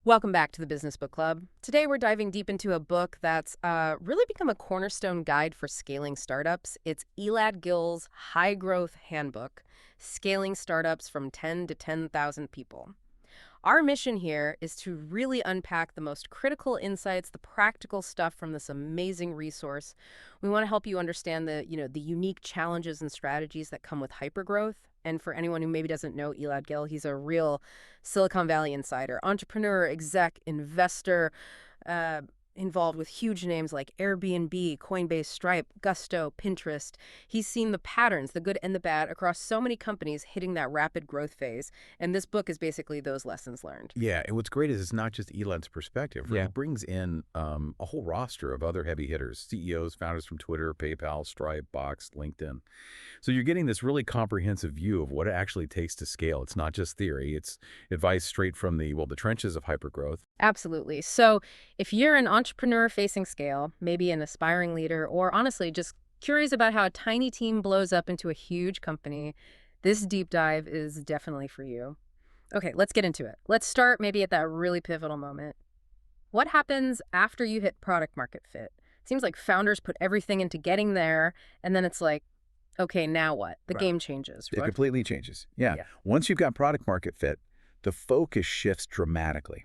Welcome back to the Business Book Club. Today we're diving deep into a book that's really become a cornerstone guide for scaling startups. It's Elad Gil's High Growth Handbook, Scaling Startups from 10 to 10,000 People. Our mission here is to really unpack the most critical insights, the practical stuff from this amazing resource. We want to help you understand the unique challenges and strategies that come with hypergrowth. And for anyone who maybe doesn't know Elad Gil, he's a real Silicon Valley insider, entrepreneur, exec, investor, uh, involved with huge names like Airbnb, Coinbase, Stripe, Gusto, Pinterest. He's seen the patterns, the good and the bad, across so many companies hitting that rapid growth phase. And this book is basically those lessons learned. Yeah, and what's great is it's not just Elad's perspective. Right? Yeah. It brings in a whole roster of other heavy hitters, CEOs, founders from Twitter, PayPal, Stripe, Box, LinkedIn. So you're getting this really comprehensive view of what it actually takes to scale. It's not just theory. It's advice straight from the trenches of hypergrowth. Absolutely. So if you're an entrepreneur facing scale, maybe an aspiring leader, or honestly just curious about how a tiny team blows up into a huge company, this deep dive is definitely for you. Okay, let's get into it. Let's start maybe at that really pivotal moment. What happens after you hit product market fit? Seems like founders put everything into getting there, and then it's like, okay, now what? The Right. game changes, It right? completely changes. Yeah. Yeah. Once you've got product market fit, the focus shifts dramatically.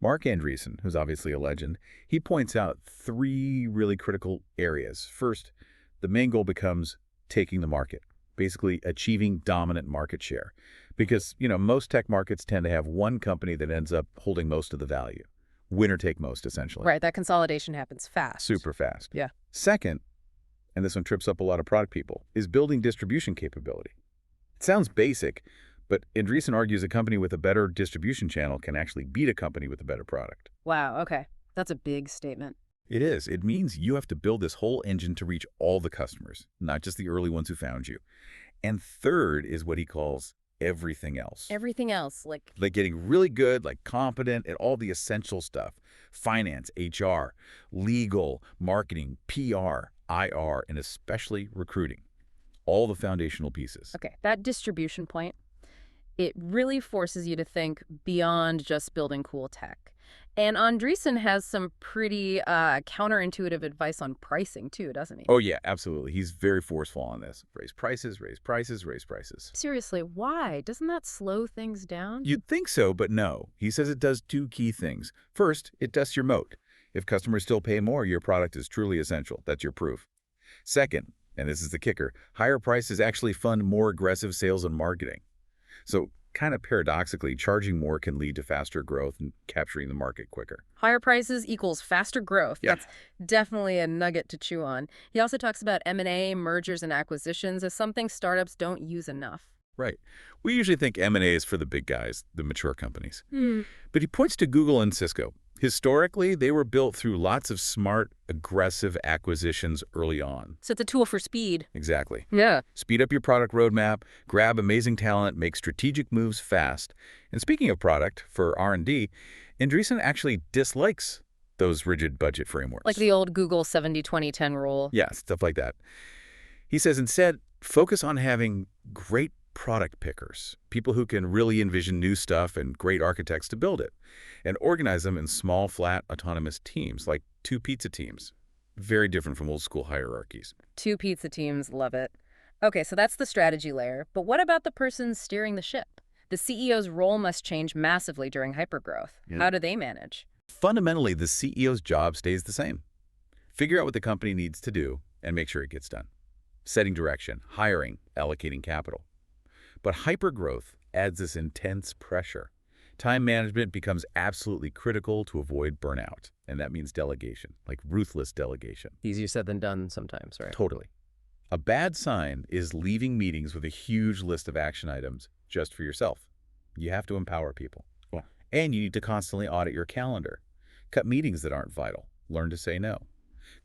Mark Andreessen, who's obviously a legend, he points out three really critical areas. First, the main goal becomes taking the market, basically achieving dominant market share. Because, most tech markets tend to have one company that ends up holding most of the value. Winner take most, essentially. Right, that consolidation happens fast. Super fast. Yeah. Second, and this one trips up a lot of product people, is building distribution capability. It sounds basic, but Andreessen argues a company with a better distribution channel can actually beat a company with a better product. Wow, okay. That's a big statement. It is. It means you have to build this whole engine to reach all the customers, not just the early ones who found you. And third is what he calls everything else. Everything else, like, Like getting really good, like competent at all the essential stuff. Finance, HR, legal, marketing, PR, IR, and especially recruiting. All the foundational pieces. okay, that distribution point, it really forces you to think beyond just building cool tech. And Andreessen has some pretty counterintuitive advice on pricing too, doesn't he? Oh, yeah, absolutely. He's very forceful on this. Raise prices, raise prices, raise prices. Seriously, why? Doesn't that slow things down? You'd think so, but no. He says it does two key things. First, it tests your moat. If customers still pay more, your product is truly essential. That's your proof. Second, and this is the kicker, higher prices actually fund more aggressive sales and marketing. So kind of paradoxically, charging more can lead to faster growth and capturing the market quicker. Higher prices equals faster growth. Yeah. That's definitely a nugget to chew on. He also talks about M&A, mergers and acquisitions, as something startups don't use enough. Right. We usually think M&A is for the big guys, the mature companies. But he points to Google and Cisco. Historically, they were built through lots of smart, aggressive acquisitions early on. So it's a tool for speed. Exactly. Yeah. Speed up your product roadmap, grab amazing talent, make strategic moves fast. And speaking of product, for R&D, Andreessen actually dislikes those rigid budget frameworks. Like the old Google 70-20-10 rule. Yeah, stuff like that. He says instead, focus on having great product pickers, people who can really envision new stuff and great architects to build it, and organize them in small, flat, autonomous teams, like 2 pizza teams. Very different from old school hierarchies. 2 pizza teams, love it. Okay, so that's the strategy layer. But what about the person steering the ship? The CEO's role must change massively during hypergrowth. Yeah. How do they manage? Fundamentally, the CEO's job stays the same. Figure out what the company needs to do and make sure it gets done. Setting direction, hiring, allocating capital. But hypergrowth adds this intense pressure. Time management becomes absolutely critical to avoid burnout. And that means delegation, like ruthless delegation. Easier said than done sometimes, right? Totally. A bad sign is leaving meetings with a huge list of action items just for yourself. You have to empower people. Yeah. And you need to constantly audit your calendar. Cut meetings that aren't vital. Learn to say no.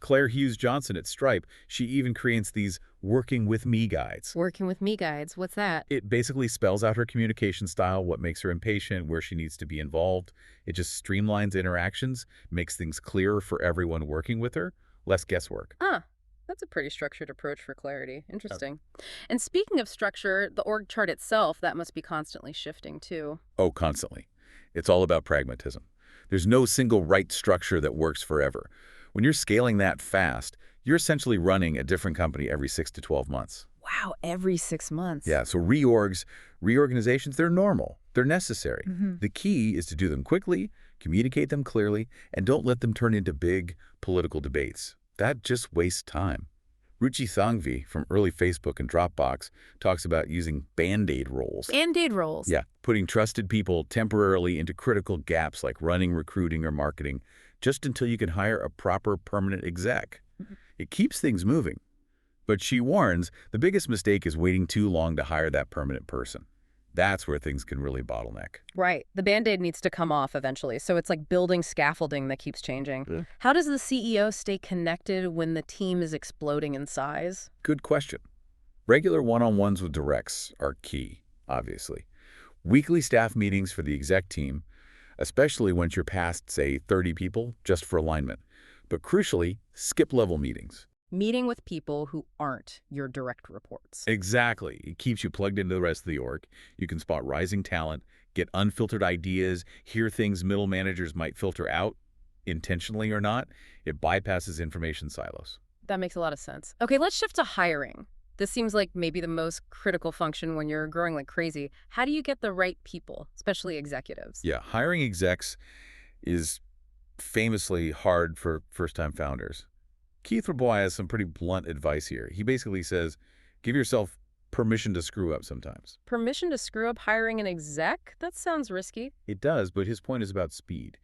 Claire Hughes Johnson at Stripe, she even creates these working with me guides. Working with me guides, what's that? It basically spells out her communication style, what makes her impatient, where she needs to be involved. It just streamlines interactions, makes things clearer for everyone working with her, less guesswork. Ah, that's a pretty structured approach for clarity. Interesting. And speaking of structure, the org chart itself, that must be constantly shifting too. Oh, constantly. It's all about pragmatism. There's no single right structure that works forever. When you're scaling that fast, you're essentially running a different company every 6 to 12 months. Wow, every 6 months. Yeah, so reorganizations, they're normal. They're necessary. The key is to do them quickly, communicate them clearly, and don't let them turn into big political debates. That just wastes time. Ruchi Thangvi from early Facebook and Dropbox talks about using Band-Aid roles. Band-Aid roles. Yeah, putting trusted people temporarily into critical gaps like running, recruiting, or marketing, just until you can hire a proper permanent exec. It keeps things moving. But she warns the biggest mistake is waiting too long to hire that permanent person. That's where things can really bottleneck. Right. The Band-Aid needs to come off eventually. So it's like building scaffolding that keeps changing. Yeah. How does the CEO stay connected when the team is exploding in size? Good question. Regular one-on-ones with directs are key, obviously. Weekly staff meetings for the exec team, especially once you're past, say, 30 people, just for alignment. But crucially, skip-level meetings. Meeting with people who aren't your direct reports. Exactly. It keeps you plugged into the rest of the org. You can spot rising talent, get unfiltered ideas, hear things middle managers might filter out, intentionally or not. It bypasses information silos. That makes a lot of sense. Okay, let's shift to hiring. This seems like maybe the most critical function when you're growing like crazy. How do you get the right people, especially executives? Yeah, hiring execs is famously hard for first-time founders. Keith Rabois has some pretty blunt advice here. He basically says, give yourself permission to screw up sometimes. Permission to screw up hiring an exec? That sounds risky. It does, but his point is about speed.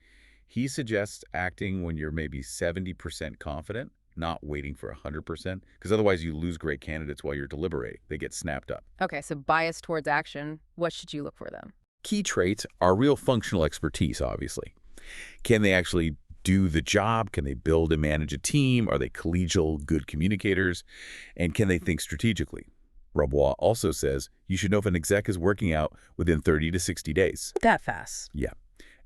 He suggests acting when you're maybe 70% confident, not waiting for 100%, because otherwise you lose great candidates while you're deliberating. They get snapped up. Okay, so bias towards action. What should you look for then? Key traits are real functional expertise, obviously. Can they actually do the job? Can they build and manage a team? Are they collegial, good communicators? And can they think strategically? Rabois also says you should know if an exec is working out within 30 to 60 days. That fast. Yeah.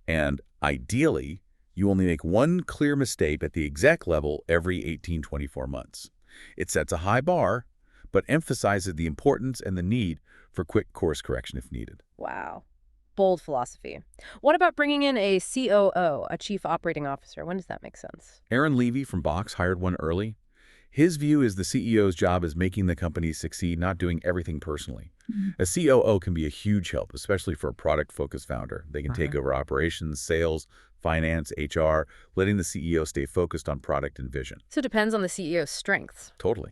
And ideally, you only make one clear mistake at the exec level every 18-24 months. It sets a high bar, but emphasizes the importance and the need for quick course correction if needed. Wow. Bold philosophy. What about bringing in a COO, a chief operating officer? When does that make sense? Aaron Levy from Box hired one early. His view is the CEO's job is making the company succeed, not doing everything personally. A COO can be a huge help, especially for a product-focused founder. They can take over operations, sales, finance, HR, letting the CEO stay focused on product and vision. So it depends on the CEO's strengths. Totally.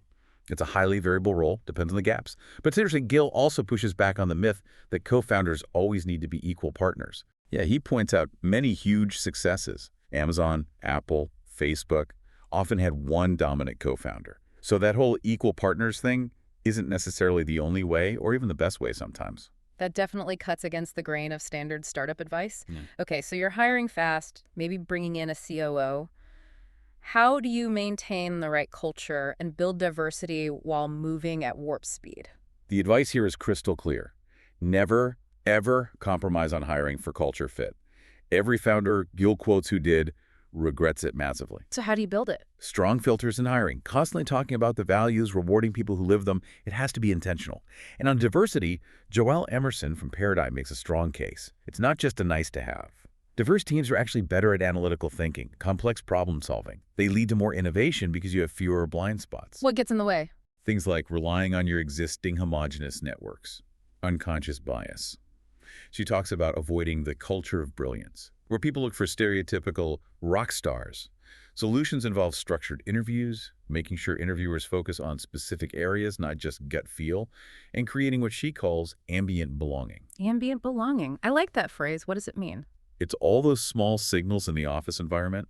It's a highly variable role, depends on the gaps. But it's interesting, Gil also pushes back on the myth that co-founders always need to be equal partners. Yeah, he points out many huge successes. Amazon, Apple, Facebook often had one dominant co-founder. So that whole equal partners thing isn't necessarily the only way or even the best way sometimes. That definitely cuts against the grain of standard startup advice. Yeah. Okay, so you're hiring fast, maybe bringing in a COO. How do you maintain the right culture and build diversity while moving at warp speed? The advice here is crystal clear. Never, ever compromise on hiring for culture fit. Every founder Gil quotes who did regrets it massively. So how do you build it? Strong filters in hiring, constantly talking about the values, rewarding people who live them. It has to be intentional. And on diversity, Joel Emerson from Paradigm makes a strong case. It's not just a nice to have. Diverse teams are actually better at analytical thinking, complex problem solving. They lead to more innovation because you have fewer blind spots. What gets in the way? Things like relying on your existing homogeneous networks, unconscious bias. She talks about avoiding the culture of brilliance, where people look for stereotypical rock stars. Solutions involve structured interviews, making sure interviewers focus on specific areas, not just gut feel, and creating what she calls ambient belonging. Ambient belonging. I like that phrase. What does it mean? It's all those small signals in the office environment,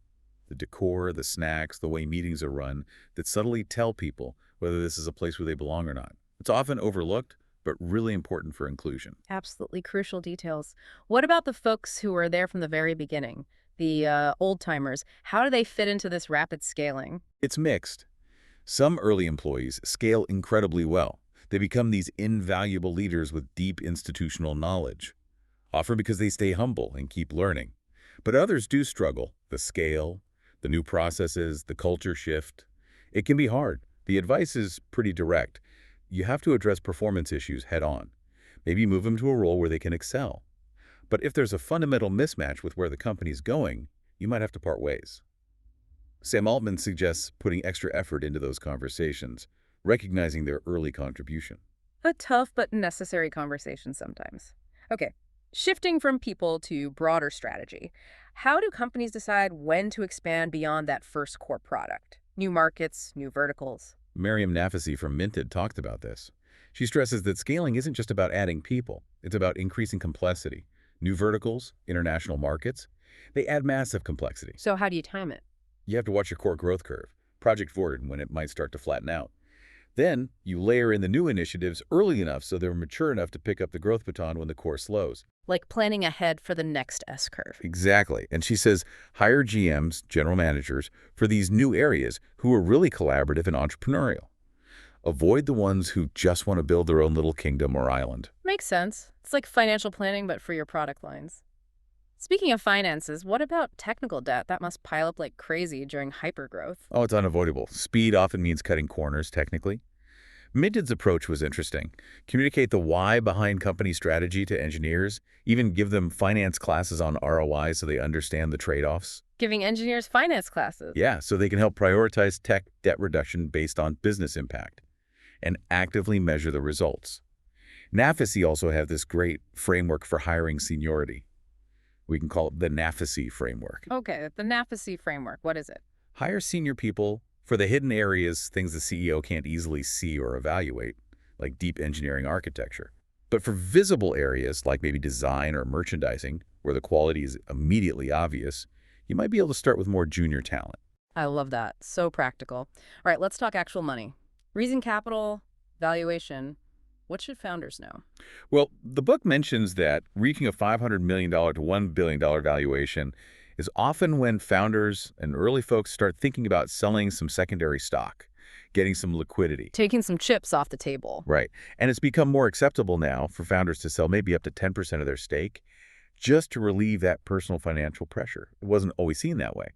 the decor, the snacks, the way meetings are run, that subtly tell people whether this is a place where they belong or not. It's often overlooked, but really important for inclusion. Absolutely crucial details. What about the folks who were there from the very beginning, the old-timers? How do they fit into this rapid scaling? It's mixed. Some early employees scale incredibly well. They become these invaluable leaders with deep institutional knowledge, often because they stay humble and keep learning. But others do struggle. The scale, the new processes, the culture shift. It can be hard. The advice is pretty direct. You have to address performance issues head on. Maybe move them to a role where they can excel. But if there's a fundamental mismatch with where the company's going, you might have to part ways. Sam Altman suggests putting extra effort into those conversations, recognizing their early contribution. A tough but necessary conversation sometimes. Okay, shifting from people to broader strategy. How do companies decide when to expand beyond that first core product? New markets, new verticals. Miriam Nafisi from Minted talked about this. She stresses that scaling isn't just about adding people, it's about increasing complexity. New verticals, international markets, they add massive complexity. So how do you time it? You have to watch your core growth curve, project forward when it might start to flatten out. Then, you layer in the new initiatives early enough so they're mature enough to pick up the growth baton when the core slows. Like planning ahead for the next S-curve. Exactly. And she says, hire GMs, general managers, for these new areas who are really collaborative and entrepreneurial. Avoid the ones who just want to build their own little kingdom or island. Makes sense. It's like financial planning, but for your product lines. Speaking of finances, what about technical debt? That must pile up like crazy during hypergrowth. Oh, it's unavoidable. Speed often means cutting corners, technically. Minted's approach was interesting. Communicate the why behind company strategy to engineers, even give them finance classes on ROI so they understand the trade-offs. Giving engineers finance classes. Yeah, so they can help prioritize tech debt reduction based on business impact and actively measure the results. Nafisi also have this great framework for hiring seniority. We can call it the Nafisi framework. Okay, the NAFSI framework. What is it? Hire senior people for the hidden areas, things the CEO can't easily see or evaluate, like deep engineering architecture. But for visible areas, like maybe design or merchandising, where the quality is immediately obvious, you might be able to start with more junior talent. I love that. So practical. All right, let's talk actual money. Raising capital, valuation. What should founders know? Well, the book mentions that reaching a $500 million to $1 billion valuation is often when founders and early folks start thinking about selling some secondary stock, getting some liquidity. Taking some chips off the table. Right. And it's become more acceptable now for founders to sell maybe up to 10% of their stake just to relieve that personal financial pressure. It wasn't always seen that way.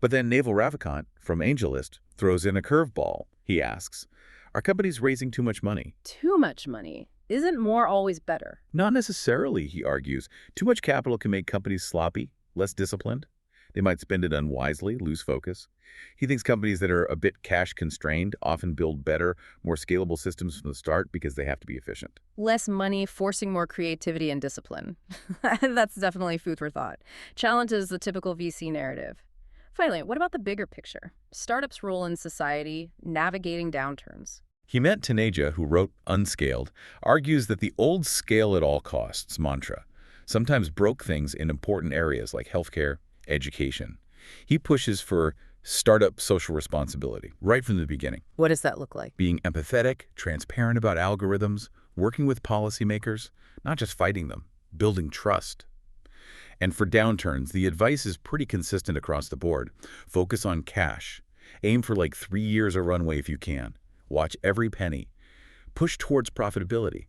But then Naval Ravikant from AngelList throws in a curveball. He asks, are companies raising too much money? Too much money. Isn't more always better? Not necessarily, he argues. Too much capital can make companies sloppy, less disciplined. They might spend it unwisely, lose focus. He thinks companies that are a bit cash-constrained often build better, more scalable systems from the start because they have to be efficient. Less money, forcing more creativity and discipline. That's definitely food for thought. Challenges the typical VC narrative. Finally, what about the bigger picture? Startups' role in society, navigating downturns. Hemant Taneja, who wrote Unscaled, argues that the old scale at all costs mantra sometimes broke things in important areas like healthcare, education. He pushes for startup social responsibility right from the beginning. What does that look like? Being empathetic, transparent about algorithms, working with policymakers, not just fighting them, building trust. And for downturns, the advice is pretty consistent across the board. Focus on cash. Aim for like 3 years of runway if you can. Watch every penny. Push towards profitability.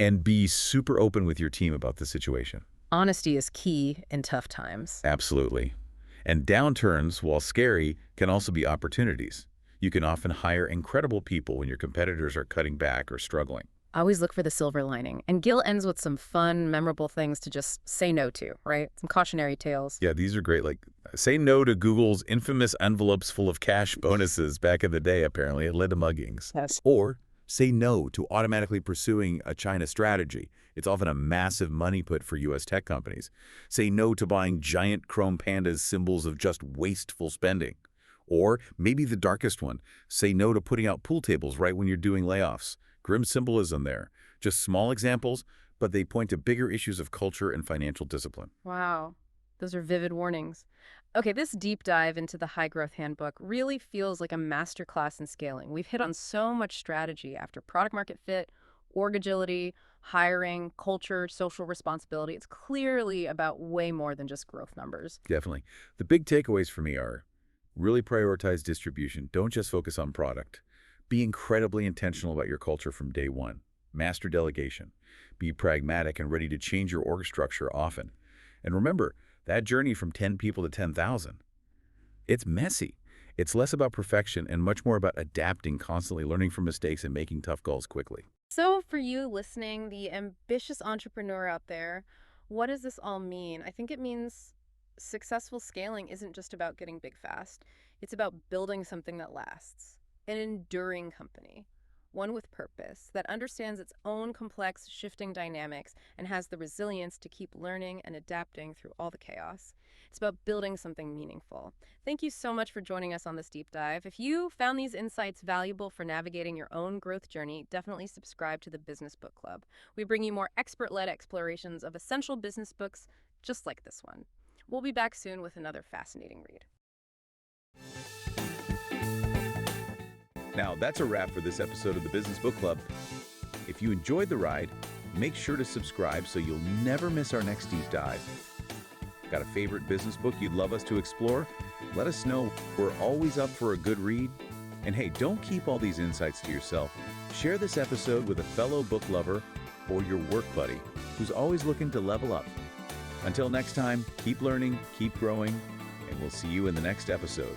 And be super open with your team about the situation. Honesty is key in tough times. Absolutely. And downturns, while scary, can also be opportunities. You can often hire incredible people when your competitors are cutting back or struggling. I always look for the silver lining. And Gil ends with some fun, memorable things to just say no to, right? Some cautionary tales. Yeah, these are great. Like, say no to Google's infamous envelopes full of cash bonuses back in the day, apparently. It led to muggings. Yes. Or say no to automatically pursuing a China strategy. It's often a massive money put for U.S. tech companies. Say no to buying giant chrome pandas, symbols of just wasteful spending. Or maybe the darkest one, say no to putting out pool tables right when you're doing layoffs. Grim symbolism there. Just small examples, but they point to bigger issues of culture and financial discipline. Wow. Those are vivid warnings. Okay, this deep dive into the High Growth Handbook really feels like a masterclass in scaling. We've hit on so much strategy after product market fit, org agility, hiring, culture, social responsibility. It's clearly about way more than just growth numbers. Definitely. The big takeaways for me are really prioritize distribution. Don't just focus on product. Be incredibly intentional about your culture from day one. Master delegation. Be pragmatic and ready to change your org structure often. And remember, that journey from 10 people to 10,000, it's messy. It's less about perfection and much more about adapting, constantly learning from mistakes and making tough calls quickly. So for you listening, the ambitious entrepreneur out there, what does this all mean? I think it means successful scaling isn't just about getting big fast. It's about building something that lasts, an enduring company, one with purpose that understands its own complex, shifting dynamics and has the resilience to keep learning and adapting through all the chaos. It's about building something meaningful. Thank you so much for joining us on this deep dive. If you found these insights valuable for navigating your own growth journey, definitely subscribe to the Business Book Club. We bring you more expert-led explorations of essential business books just like this one. We'll be back soon with another fascinating read. Now, that's a wrap for this episode of the Business Book Club. If you enjoyed the ride, make sure to subscribe so you'll never miss our next deep dive. Got a favorite business book you'd love us to explore? Let us know. We're always up for a good read. And hey, don't keep all these insights to yourself. Share this episode with a fellow book lover or your work buddy who's always looking to level up. Until next time, keep learning, keep growing, and we'll see you in the next episode.